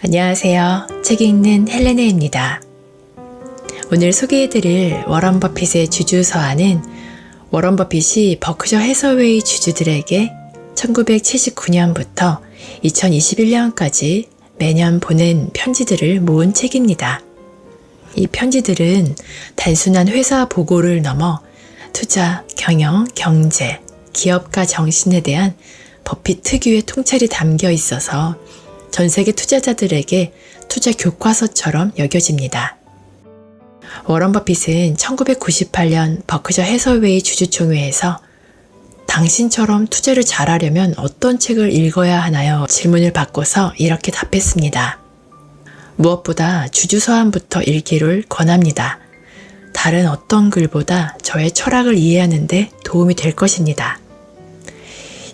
안녕하세요. 책 읽는 헬레네입니다. 오늘 소개해드릴 워런 버핏의 주주 서한은 워런 버핏이 버크셔 해서웨이 주주들에게 1979년부터 2021년까지 매년 보낸 편지들을 모은 책입니다. 이 편지들은 단순한 회사 보고를 넘어 투자, 경영, 경제, 기업가 정신에 대한 버핏 특유의 통찰이 담겨 있어서 전 세계 투자자들에게 투자 교과서처럼 여겨집니다. 워런 버핏은 1998년 버크셔 해서웨이 주주총회에서 당신처럼 투자를 잘하려면 어떤 책을 읽어야 하나요? 질문을 받고서 이렇게 답했습니다. 무엇보다 주주 서한부터 읽기를 권합니다. 다른 어떤 글보다 저의 철학을 이해하는 데 도움이 될 것입니다.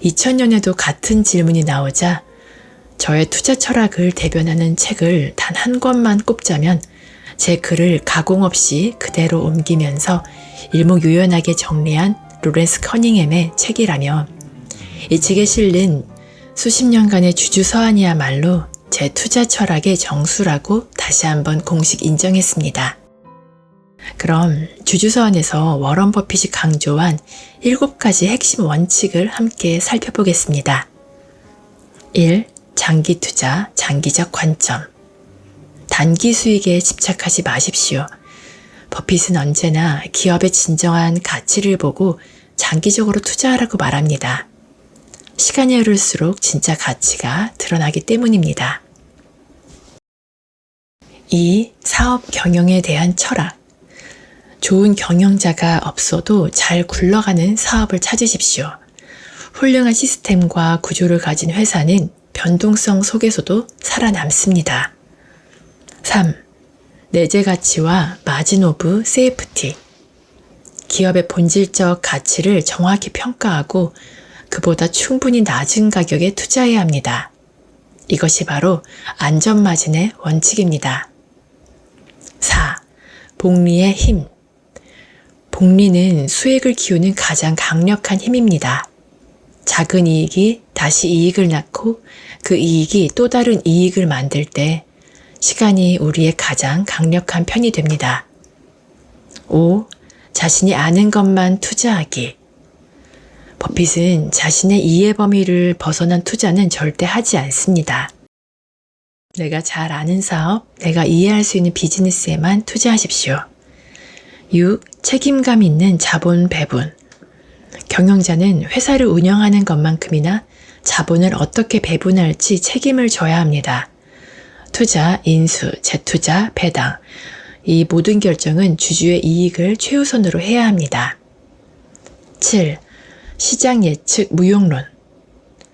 2000년에도 같은 질문이 나오자 저의 투자 철학을 대변하는 책을 단 한 권만 꼽자면 제 글을 가공 없이 그대로 옮기면서 일목요연하게 정리한 로렌스 커닝햄의 책이라며 이 책에 실린 수십 년간의 주주 서한이야말로 제 투자 철학의 정수라고 다시 한번 공식 인정했습니다. 그럼 주주 서한에서 워런 버핏이 강조한 7가지 핵심 원칙을 함께 살펴보겠습니다. 1. 장기 투자, 장기적 관점. 단기 수익에 집착하지 마십시오. 버핏은 언제나 기업의 진정한 가치를 보고 장기적으로 투자하라고 말합니다. 시간이 흐를수록 진짜 가치가 드러나기 때문입니다. 2. 사업 경영에 대한 철학. 좋은 경영자가 없어도 잘 굴러가는 사업을 찾으십시오. 훌륭한 시스템과 구조를 가진 회사는 변동성 속에서도 살아남습니다. 3. 내재 가치와 마진 오브 세이프티. 기업의 본질적 가치를 정확히 평가하고 그보다 충분히 낮은 가격에 투자해야 합니다. 이것이 바로 안전마진의 원칙입니다. 4. 복리의 힘. 복리는 수익을 키우는 가장 강력한 힘입니다. 작은 이익이 다시 이익을 낳고 그 이익이 또 다른 이익을 만들 때 시간이 우리의 가장 강력한 편이 됩니다. 5. 자신이 아는 것만 투자하기. 버핏은 자신의 이해 범위를 벗어난 투자는 절대 하지 않습니다. 내가 잘 아는 사업, 내가 이해할 수 있는 비즈니스에만 투자하십시오. 6. 책임감 있는 자본 배분. 경영자는 회사를 운영하는 것만큼이나 자본을 어떻게 배분할지 책임을 져야 합니다. 투자, 인수, 재투자, 배당. 이 모든 결정은 주주의 이익을 최우선으로 해야 합니다. 7. 시장 예측 무용론.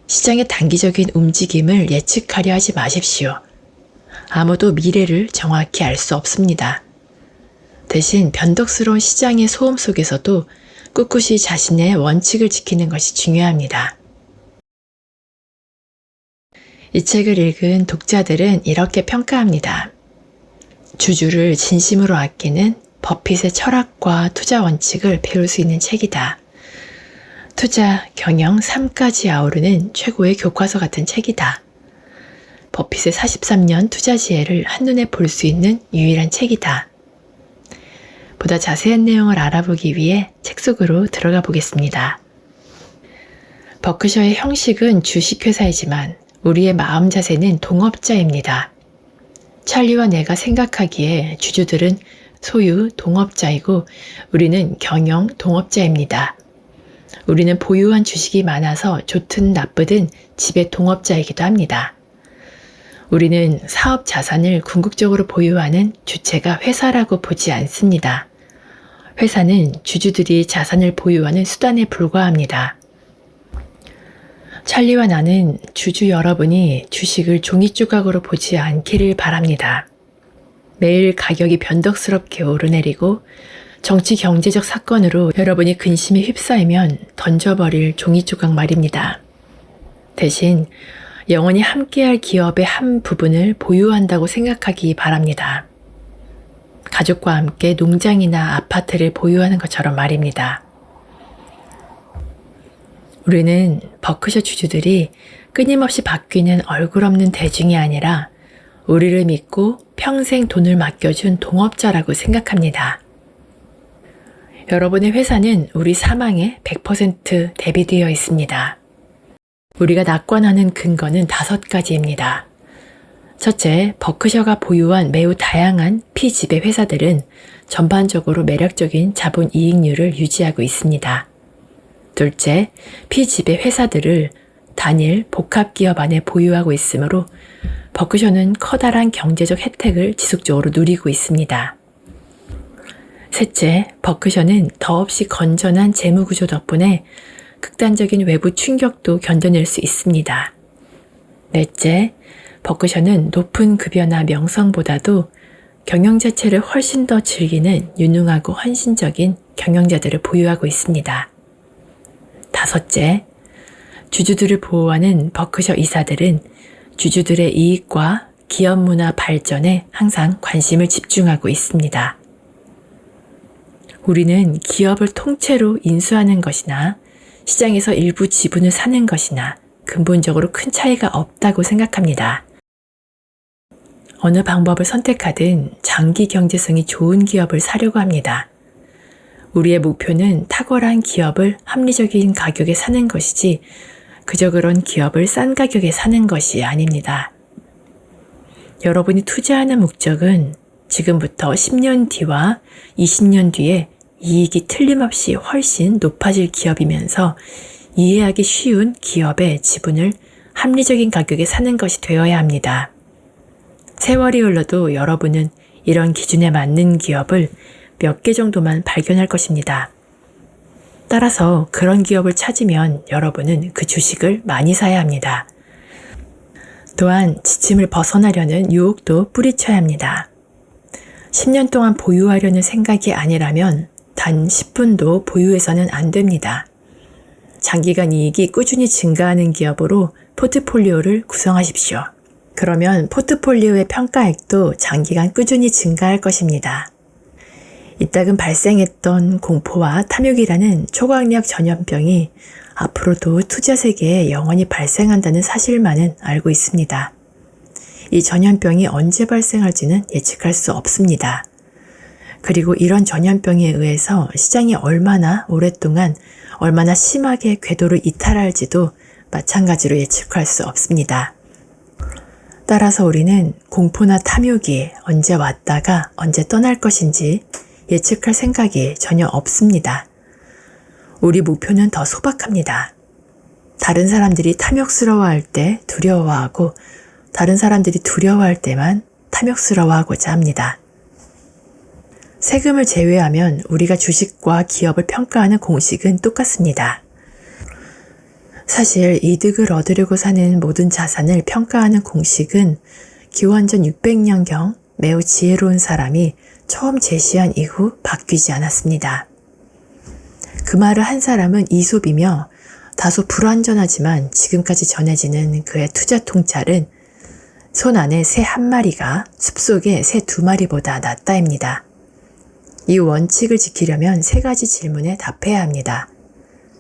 시장의 단기적인 움직임을 예측하려 하지 마십시오. 아무도 미래를 정확히 알 수 없습니다. 대신 변덕스러운 시장의 소음 속에서도 꿋꿋이 자신의 원칙을 지키는 것이 중요합니다. 이 책을 읽은 독자들은 이렇게 평가합니다. 주주를 진심으로 아끼는 버핏의 철학과 투자 원칙을 배울 수 있는 책이다. 투자, 경영 3까지 아우르는 최고의 교과서 같은 책이다. 버핏의 43년 투자 지혜를 한눈에 볼 수 있는 유일한 책이다. 보다 자세한 내용을 알아보기 위해 책 속으로 들어가 보겠습니다. 버크셔의 형식은 주식회사이지만 우리의 마음 자세는 동업자입니다. 찰리와 내가 생각하기에 주주들은 소유 동업자이고 우리는 경영 동업자입니다. 우리는 보유한 주식이 많아서 좋든 나쁘든 집의 동업자이기도 합니다. 우리는 사업 자산을 궁극적으로 보유하는 주체가 회사라고 보지 않습니다. 회사는 주주들이 자산을 보유하는 수단에 불과합니다. 찰리와 나는 주주 여러분이 주식을 종이 조각으로 보지 않기를 바랍니다. 매일 가격이 변덕스럽게 오르내리고 정치 경제적 사건으로 여러분이 근심에 휩싸이면 던져버릴 종이 조각 말입니다. 대신 영원히 함께할 기업의 한 부분을 보유한다고 생각하기 바랍니다. 가족과 함께 농장이나 아파트를 보유하는 것처럼 말입니다. 우리는 버크셔 주주들이 끊임없이 바뀌는 얼굴 없는 대중이 아니라 우리를 믿고 평생 돈을 맡겨준 동업자라고 생각합니다. 여러분의 회사는 우리 사망에 100% 대비되어 있습니다. 우리가 낙관하는 근거는 5가지입니다. 첫째, 버크셔가 보유한 매우 다양한 피지배 회사들은 전반적으로 매력적인 자본 이익률을 유지하고 있습니다. 둘째, 피지배 회사들을 단일 복합기업 안에 보유하고 있으므로 버크셔는 커다란 경제적 혜택을 지속적으로 누리고 있습니다. 셋째, 버크셔는 더없이 건전한 재무구조 덕분에 극단적인 외부 충격도 견뎌낼 수 있습니다. 넷째, 버크셔는 높은 급여나 명성보다도 경영 자체를 훨씬 더 즐기는 유능하고 헌신적인 경영자들을 보유하고 있습니다. 다섯째, 주주들을 보호하는 버크셔 이사들은 주주들의 이익과 기업 문화 발전에 항상 관심을 집중하고 있습니다. 우리는 기업을 통째로 인수하는 것이나 시장에서 일부 지분을 사는 것이나 근본적으로 큰 차이가 없다고 생각합니다. 어느 방법을 선택하든 장기 경제성이 좋은 기업을 사려고 합니다. 우리의 목표는 탁월한 기업을 합리적인 가격에 사는 것이지 그저 그런 기업을 싼 가격에 사는 것이 아닙니다. 여러분이 투자하는 목적은 지금부터 10년 뒤와 20년 뒤에 이익이 틀림없이 훨씬 높아질 기업이면서 이해하기 쉬운 기업의 지분을 합리적인 가격에 사는 것이 되어야 합니다. 세월이 흘러도 여러분은 이런 기준에 맞는 기업을 몇 개 정도만 발견할 것입니다. 따라서 그런 기업을 찾으면 여러분은 그 주식을 많이 사야 합니다. 또한 지침을 벗어나려는 유혹도 뿌리쳐야 합니다. 10년 동안 보유하려는 생각이 아니라면 단 10분도 보유해서는 안 됩니다. 장기간 이익이 꾸준히 증가하는 기업으로 포트폴리오를 구성하십시오. 그러면 포트폴리오의 평가액도 장기간 꾸준히 증가할 것입니다. 이따금 발생했던 공포와 탐욕이라는 초강력 전염병이 앞으로도 투자 세계에 영원히 발생한다는 사실만은 알고 있습니다. 이 전염병이 언제 발생할지는 예측할 수 없습니다. 그리고 이런 전염병에 의해서 시장이 얼마나 오랫동안 얼마나 심하게 궤도를 이탈할지도 마찬가지로 예측할 수 없습니다. 따라서 우리는 공포나 탐욕이 언제 왔다가 언제 떠날 것인지 예측할 생각이 전혀 없습니다. 우리 목표는 더 소박합니다. 다른 사람들이 탐욕스러워할 때 두려워하고 다른 사람들이 두려워할 때만 탐욕스러워하고자 합니다. 세금을 제외하면 우리가 주식과 기업을 평가하는 공식은 똑같습니다. 사실 이득을 얻으려고 사는 모든 자산을 평가하는 공식은 기원전 600년경 매우 지혜로운 사람이 처음 제시한 이후 바뀌지 않았습니다. 그 말을 한 사람은 이솝이며 다소 불완전하지만 지금까지 전해지는 그의 투자 통찰은 손 안에 새 한 마리가 숲속에 새 2마리보다 낫다입니다. 이 원칙을 지키려면 3가지 질문에 답해야 합니다.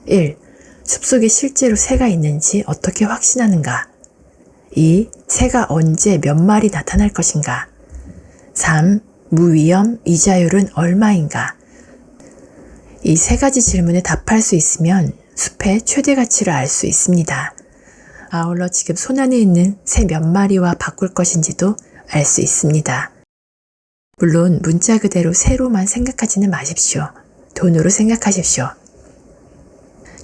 1. 숲속에 실제로 새가 있는지 어떻게 확신하는가? 2. 새가 언제 몇 마리 나타날 것인가? 3. 무위험, 이자율은 얼마인가? 이 3가지 질문에 답할 수 있으면 숲의 최대 가치를 알 수 있습니다. 아울러 지금 손 안에 있는 새 몇 마리와 바꿀 것인지도 알 수 있습니다. 물론 문자 그대로 새로만 생각하지는 마십시오. 돈으로 생각하십시오.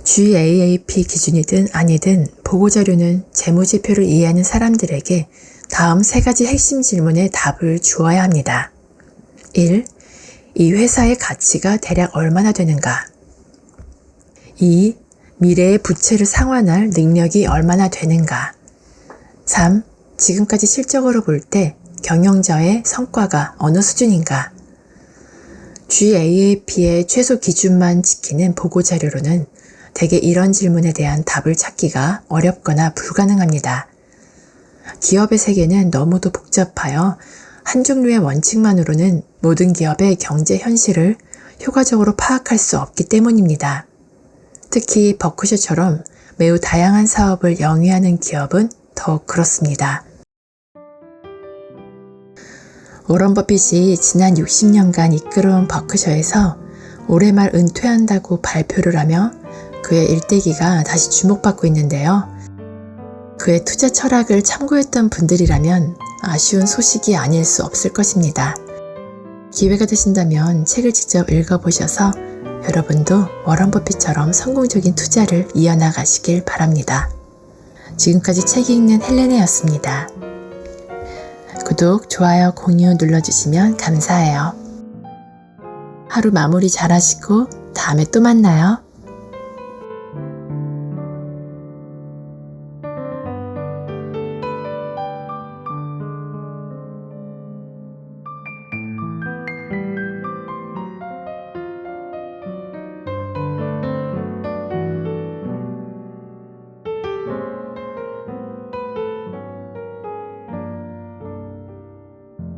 GAAP 기준이든 아니든 보고자료는 재무지표를 이해하는 사람들에게 다음 3가지 핵심 질문에 답을 주어야 합니다. 1. 이 회사의 가치가 대략 얼마나 되는가? 2. 미래의 부채를 상환할 능력이 얼마나 되는가? 3. 지금까지 실적으로 볼 때 경영자의 성과가 어느 수준인가? GAAP의 최소 기준만 지키는 보고자료로는 대개 이런 질문에 대한 답을 찾기가 어렵거나 불가능합니다. 기업의 세계는 너무도 복잡하여 한 종류의 원칙만으로는 모든 기업의 경제 현실을 효과적으로 파악할 수 없기 때문입니다. 특히 버크셔처럼 매우 다양한 사업을 영위하는 기업은 더욱 그렇습니다. 워런 버핏이 지난 60년간 이끌어온 버크셔에서 올해 말 은퇴한다고 발표를 하며 그의 일대기가 다시 주목받고 있는데요. 그의 투자 철학을 참고했던 분들이라면 아쉬운 소식이 아닐 수 없을 것입니다. 기회가 되신다면 책을 직접 읽어보셔서 여러분도 워런 버핏처럼 성공적인 투자를 이어나가시길 바랍니다. 지금까지 책 읽는 헬레네였습니다. 구독, 좋아요, 공유 눌러주시면 감사해요. 하루 마무리 잘 하시고 다음에 또 만나요.